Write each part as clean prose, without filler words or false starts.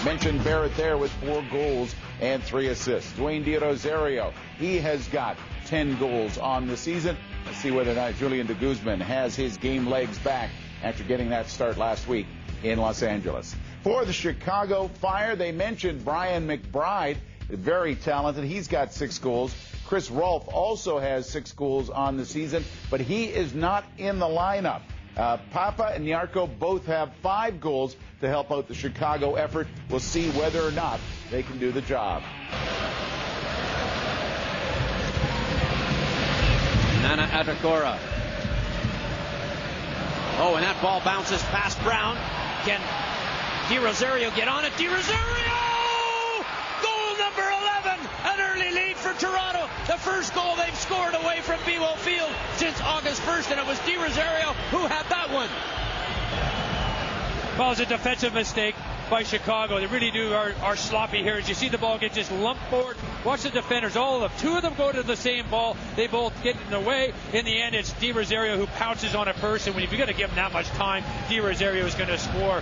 Mentioned Barrett there with 4 goals and 3 assists. Dwayne De Rosario, he has got 10 goals on the season. Let's see whether or not Julian de Guzman has his game legs back after getting that start last week in Los Angeles. For the Chicago Fire, they mentioned Brian McBride, very talented. He's got 6 goals. Chris Rolfe also has 6 goals on the season, but he is not in the lineup. Papa and Yarko both have 5 goals to help out the Chicago effort. We'll see whether or not they can do the job. Nana Atagora. Oh, and that ball bounces past Brown. Can De Rosario get on it? De Rosario! Goal number 11! An early lead for Toronto. The first goal they've scored away from BMO Field since August 1st, and it was De Rosario who had that one. Well, it's a defensive mistake by Chicago. They really are sloppy here. As you see the ball get just lumped forward, watch the defenders, all of them. 2 of them go to the same ball. They both get in the way. In the end, it's De Rosario who pounces on a person. When you've got to give him that much time, De Rosario is going to score.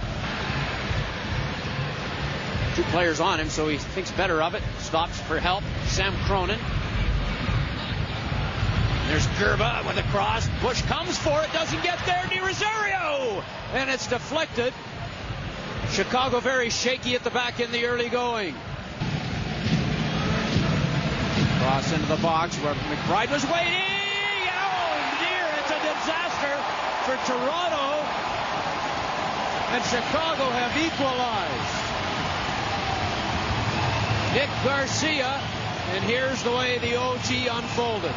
2 players on him, so he thinks better of it. Stops for help. Sam Cronin. There's Gerba with a cross. Bush comes for it, doesn't get there. De Rosario! And it's deflected. Chicago very shaky at the back in the early going. Cross into the box where McBride was waiting. Oh dear, it's a disaster for Toronto. And Chicago have equalized. Nick Garcia, and here's the way the OT unfolded.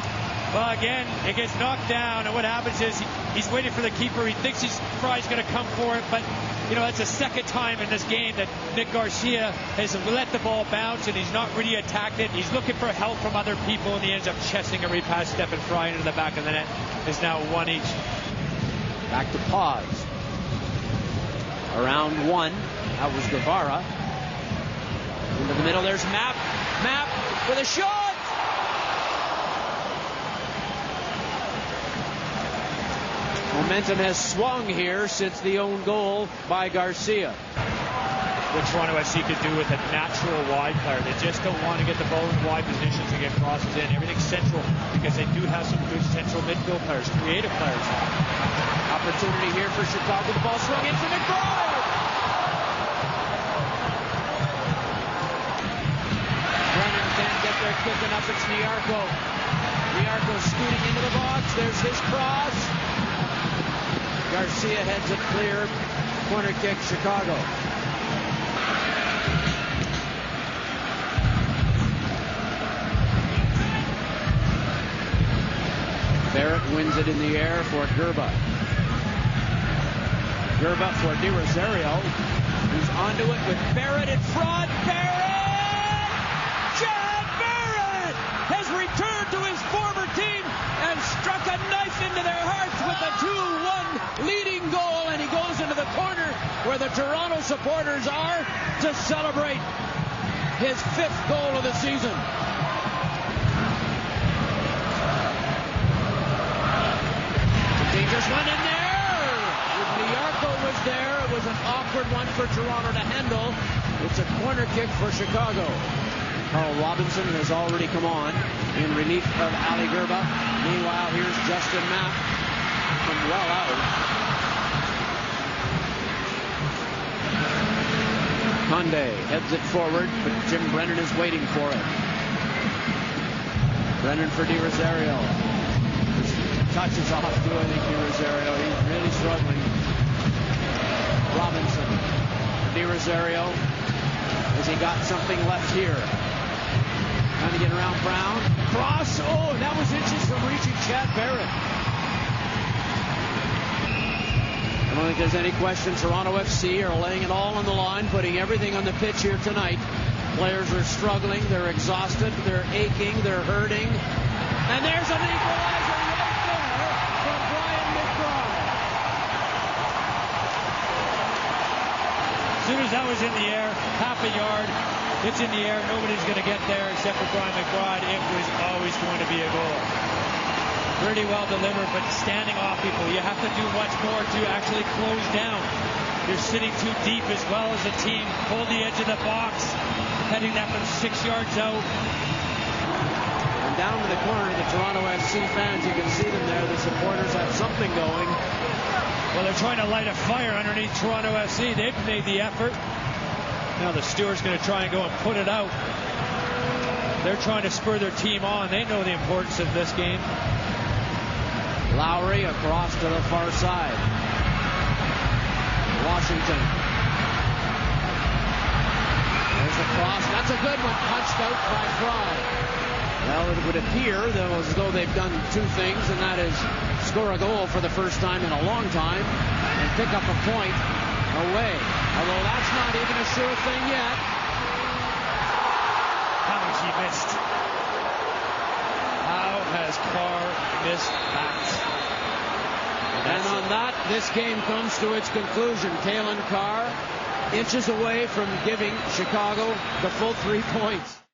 Well, again, it gets knocked down, and what happens is he's waiting for the keeper. He thinks Fry's going to come for it, but, you know, that's the second time in this game that Nick Garcia has let the ball bounce, and he's not really attacked it. He's looking for help from other people, and he ends up chesting a repass. Stephen Fry into the back of the net. Is now 1 each. Back to pause. Around 1. That was Guevara. Into the middle, there's Map. Map with a shot! Momentum has swung here since the own goal by Garcia. What Toronto FC could do with a natural wide player. They just don't want to get the ball in wide positions to get crosses in. Everything's central because they do have some good central midfield players, creative players. Opportunity here for Chicago. The ball swung in for McBride. Brennan can't get there quick enough. It's Nyarko. Nyarko scooting into the box. There's his cross. Garcia heads it clear. Corner kick, Chicago. Barrett wins it in the air for Gerba. Gerba for De Rosario, who's onto it with Barrett in front. Barrett! Chad Barrett has returned to his former team and struck a knife into their hearts with a 2-1 leading goal, and he goes into the corner where the Toronto supporters are to celebrate his 5th goal of the season. Dangerous one in there. If Nyarko was there, it was an awkward one for Toronto to handle. It's a corner kick for Chicago. Carl Robinson has already come on in relief of Ali Gerba. Meanwhile, here's Justin Mapp from well out. Conde heads it forward, but Jim Brennan is waiting for it. Brennan for De Rosario. Touches off to, I think, De Rosario. He's really struggling. Robinson. De Rosario. Has he got something left here? Trying to get around Brown. Cross. Oh, and that was inches from reaching Chad Barrett. I don't think there's any question. Toronto FC are laying it all on the line, putting everything on the pitch here tonight. Players are struggling. They're exhausted. They're aching. They're hurting. And there's an equalizer. As soon as that was in the air, half a yard, it's in the air, nobody's going to get there except for Brian McBride. It was always going to be a goal. Pretty well delivered, but standing off people, you have to do much more to actually close down. You're sitting too deep as well as a team. Pull the edge of the box, heading that from 6 yards out. And down in the corner, the Toronto FC fans, you can see them there. The supporters have something going. Well, they're trying to light a fire underneath Toronto FC. They've made the effort. Now the Stewards going to try and go and put it out. They're trying to spur their team on. They know the importance of this game. Lowry across to the far side. Washington. There's a cross. That's a good one. Punched out by Fry. Well, it would appear as though they've done two things, and that is score a goal for the first time in a long time and pick up a point away. Although that's not even a sure thing yet. How has he missed? How has Carr missed that? And on that, this game comes to its conclusion. Kalen Carr inches away from giving Chicago the full 3 points.